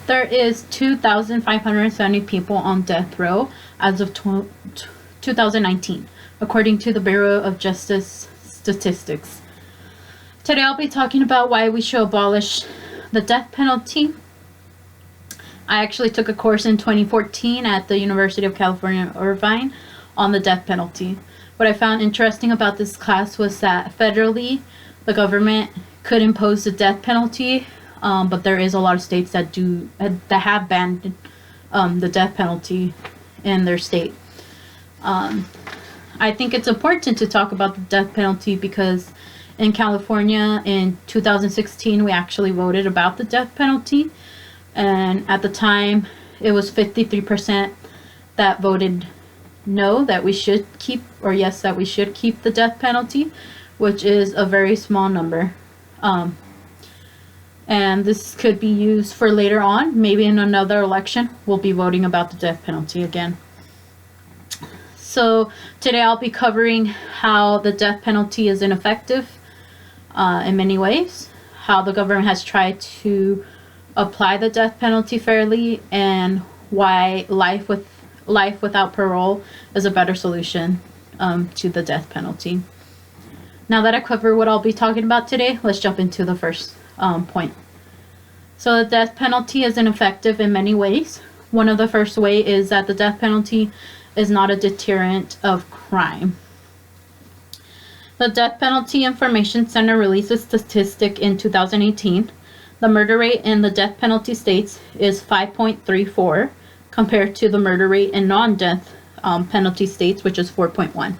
There is 2,570 people on death row as of 2019, according to the Bureau of Justice Statistics. Today I'll be talking about why we should abolish the death penalty. I actually took a course in 2014 at the University of California, Irvine on the death penalty. What I found interesting about this class was that federally, the government could impose the death penalty, but there is a lot of states that have banned the death penalty in their state. I think it's important to talk about the death penalty because in California in 2016 we actually voted about the death penalty, and at the time it was 53% that voted no, that we should keep, or yes, that we should keep the death penalty, which is a very small number. And this could be used for later on. Maybe in another election, we'll be voting about the death penalty again. So today I'll be covering how the death penalty is ineffective in many ways, how the government has tried to apply the death penalty fairly, and why life without parole is a better solution to the death penalty. Now that I cover what I'll be talking about today, let's jump into the first point. So the death penalty is ineffective in many ways. One of the first way is that the death penalty is not a deterrent of crime. The Death Penalty Information Center released a statistic in 2018. The murder rate in the death penalty states is 5.34 compared to the murder rate in non-death penalty states, which is 4.1.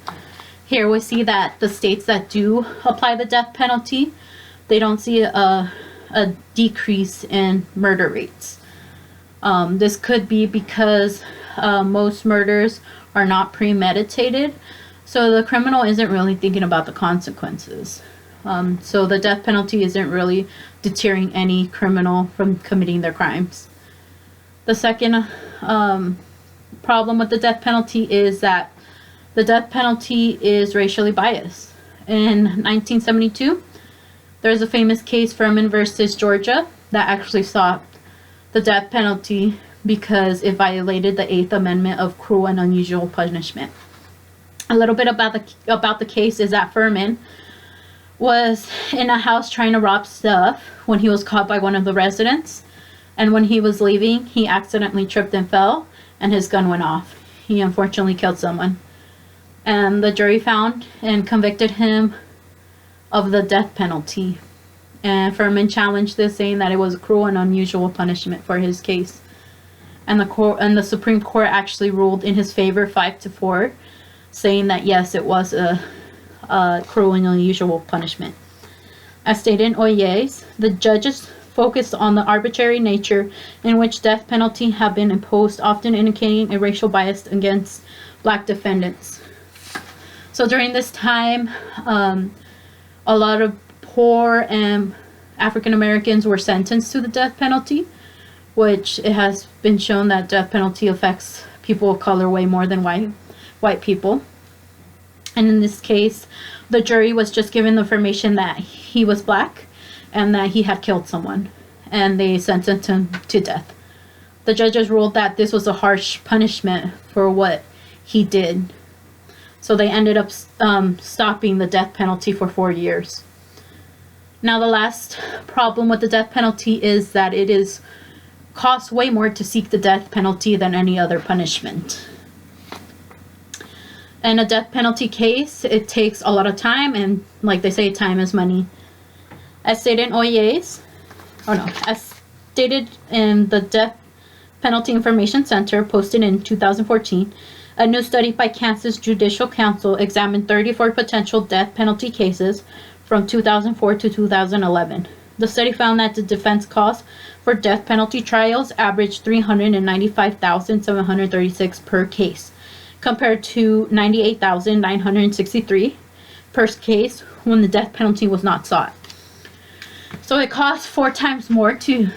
Here we see that the states that do apply the death penalty, they don't see a decrease in murder rates. This could be because most murders are not premeditated, so the criminal isn't really thinking about the consequences. So the death penalty isn't really deterring any criminal from committing their crimes. The second problem with the death penalty is that the death penalty is racially biased. In 1972, there's a famous case, Furman versus Georgia, that actually stopped the death penalty because it violated the 8th Amendment of cruel and unusual punishment. A little bit about the case is that Furman was in a house trying to rob stuff when he was caught by one of the residents, and when he was leaving, he accidentally tripped and fell, and his gun went off. He unfortunately killed someone, and the jury found and convicted him of the death penalty. And Furman challenged this, saying that it was a cruel and unusual punishment for his case. And the Supreme Court actually ruled in his favor 5-4, saying that yes, it was a cruel and unusual punishment. As stated in Oyes, the judges focused on the arbitrary nature in which death penalty have been imposed, often indicating a racial bias against black defendants. So during this time, a lot of poor and African Americans were sentenced to the death penalty, which it has been shown that death penalty affects people of color way more than white people. And in this case, the jury was just given the information that he was black and that he had killed someone, and they sentenced him to death. The judges ruled that this was a harsh punishment for what he did. So they ended up stopping the death penalty for 4 years. Now the last problem with the death penalty is that it costs way more to seek the death penalty than any other punishment. In a death penalty case, it takes a lot of time, and like they say, time is money. As stated in as stated in the Death Penalty Information Center posted in 2014, a new study by Kansas Judicial Council examined 34 potential death penalty cases from 2004 to 2011. The study found that the defense costs for death penalty trials averaged $395,736 per case, compared to $98,963 per case when the death penalty was not sought. So it costs 4 times more to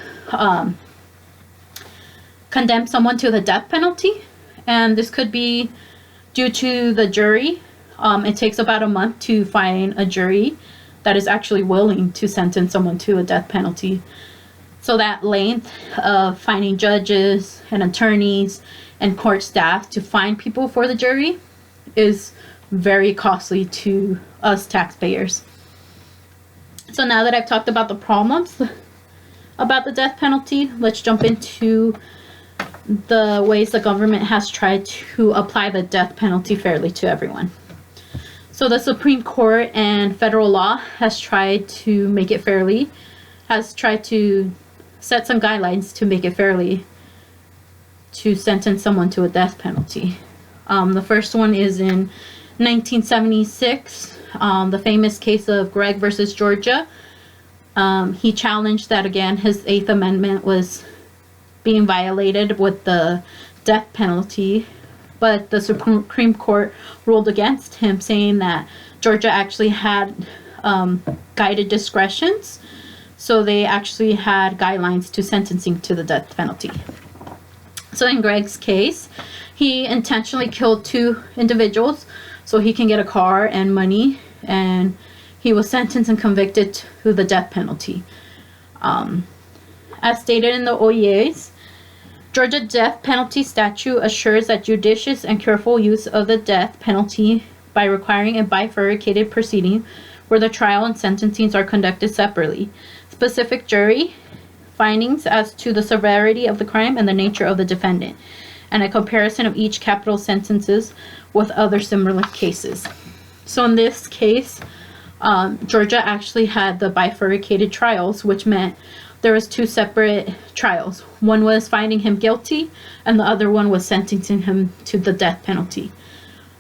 condemn someone to the death penalty, and this could be due to the jury. It takes about a month to find a jury that is actually willing to sentence someone to a death penalty. So that length of finding judges and attorneys and court staff to find people for the jury is very costly to us taxpayers. So now that I've talked about the problems about the death penalty, let's jump into the ways the government has tried to apply the death penalty fairly to everyone. So the Supreme Court and federal law has tried to make it fairly, has tried to set some guidelines to make it fairly to sentence someone to a death penalty. The first one is in 1976, the famous case of Gregg versus Georgia. He challenged that, again, his Eighth Amendment was being violated with the death penalty, but the Supreme Court ruled against him, saying that Georgia actually had guided discretions, so they actually had guidelines to sentencing to the death penalty. So in Gregg's case, he intentionally killed 2 individuals so he can get a car and money, and he was sentenced and convicted to the death penalty. As stated in the OEAs, Georgia death penalty statute assures that judicious and careful use of the death penalty by requiring a bifurcated proceeding where the trial and sentencings are conducted separately. Specific jury findings as to the severity of the crime and the nature of the defendant, and a comparison of each capital sentences with other similar cases. So in this case, Georgia actually had the bifurcated trials, which meant there was 2 separate trials. One was finding him guilty, and the other one was sentencing him to the death penalty.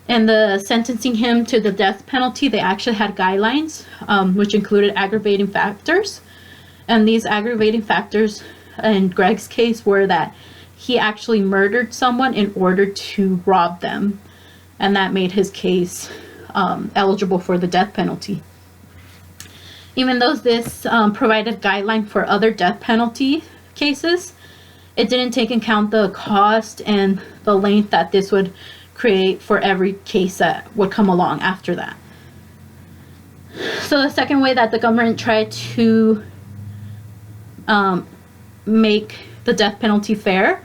In the sentencing him to the death penalty, they actually had guidelines, which included aggravating factors. And these aggravating factors in Gregg's case were that he actually murdered someone in order to rob them. And that made his case eligible for the death penalty. Even though this provided guideline for other death penalty cases, it didn't take into account the cost and the length that this would create for every case that would come along after that. So the second way that the government tried to make the death penalty fair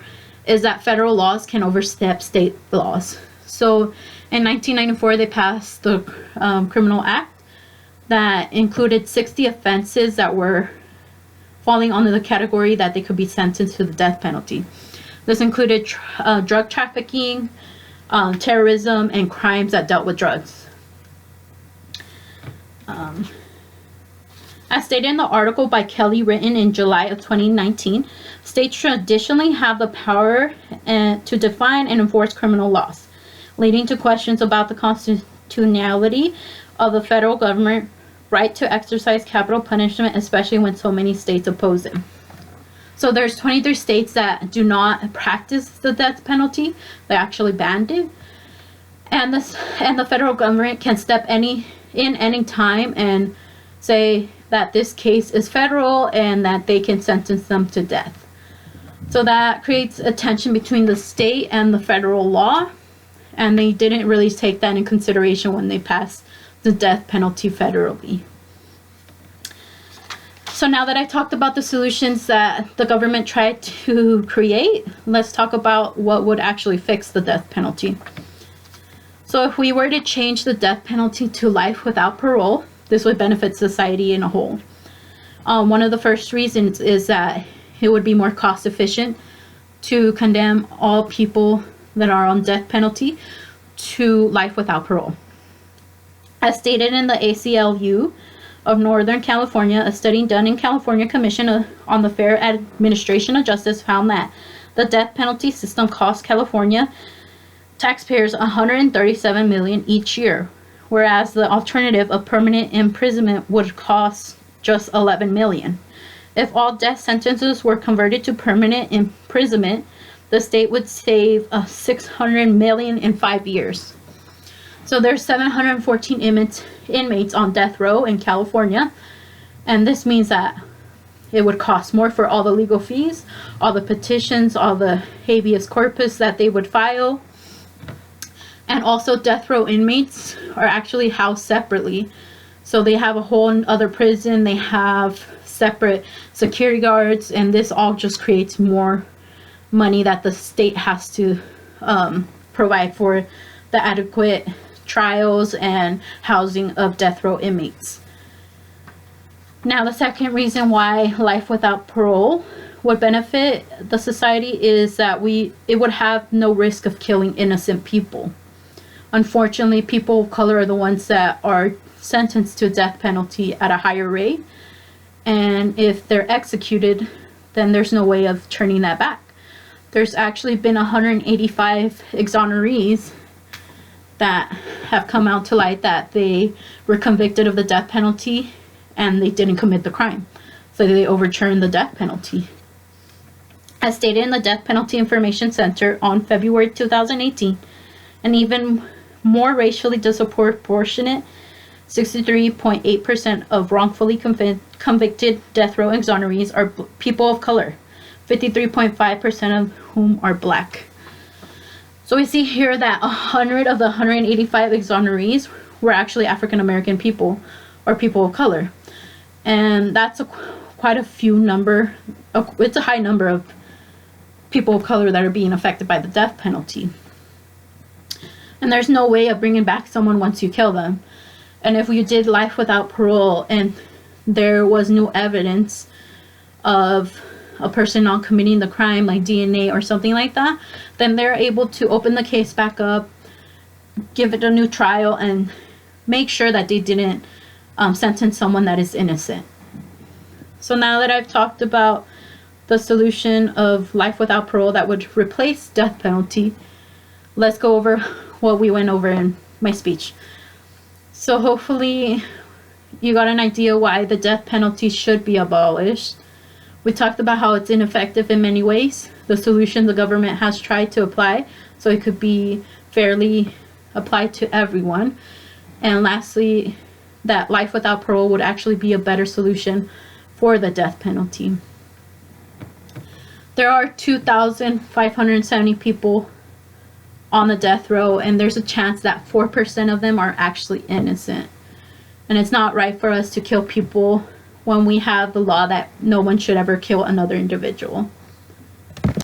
is that federal laws can overstep state laws. So in 1994, they passed the Criminal Act that included 60 offenses that were falling under the category that they could be sentenced to the death penalty. This included drug trafficking, terrorism, and crimes that dealt with drugs. As stated in the article by Kelly written in July of 2019, states traditionally have the power to define and enforce criminal laws, leading to questions about the constitutionality of the federal government right to exercise capital punishment, especially when so many states oppose it. So there's 23 states that do not practice the death penalty. They actually banned it. And the federal government can step in any time and say that this case is federal and that they can sentence them to death. So that creates a tension between the state and the federal law, and they didn't really take that in consideration when they passed the death penalty federally. So now that I talked about the solutions that the government tried to create, let's talk about what would actually fix the death penalty. So if we were to change the death penalty to life without parole, this would benefit society in a whole. One of the first reasons is that it would be more cost efficient to condemn all people that are on death penalty to life without parole. As stated in the ACLU of Northern California, a study done in California Commission on the Fair Administration of Justice found that the death penalty system costs California taxpayers $137 million each year, whereas the alternative of permanent imprisonment would cost just $11 million. If all death sentences were converted to permanent imprisonment, the state would save $600 million in 5 years. So there's 714 inmates on death row in California, and this means that it would cost more for all the legal fees, all the petitions, all the habeas corpus that they would file. And also death row inmates are actually housed separately. So they have a whole other prison. They have separate security guards, and this all just creates more money that the state has to provide for the adequate trials and housing of death row inmates. Now, the second reason why life without parole would benefit the society is that it would have no risk of killing innocent people. Unfortunately, people of color are the ones that are sentenced to a death penalty at a higher rate, and if they're executed, then there's no way of turning that back. There's actually been 185 exonerees that have come out to light that they were convicted of the death penalty and they didn't commit the crime, so they overturned the death penalty. As stated in the Death Penalty Information Center on February 2018, an even more racially disproportionate 63.8% of wrongfully convicted death row exonerees are people of color, 53.5% of whom are black. So we see here that 100 of the 185 exonerees were actually African American people or people of color. And that's quite a few number. It's a high number of people of color that are being affected by the death penalty. And there's no way of bringing back someone once you kill them. And if you did life without parole and there was no evidence of a person not committing the crime, like DNA or something like that, then they're able to open the case back up, give it a new trial, and make sure that they didn't sentence someone that is innocent. So now that I've talked about the solution of life without parole that would replace death penalty, let's go over what we went over in my speech. So hopefully you got an idea why the death penalty should be abolished. We talked about how it's ineffective in many ways, the solution the government has tried to apply so it could be fairly applied to everyone. And lastly, that life without parole would actually be a better solution for the death penalty. There are 2,570 people on the death row, and there's a chance that 4% of them are actually innocent. And it's not right for us to kill people when we have the law that no one should ever kill another individual.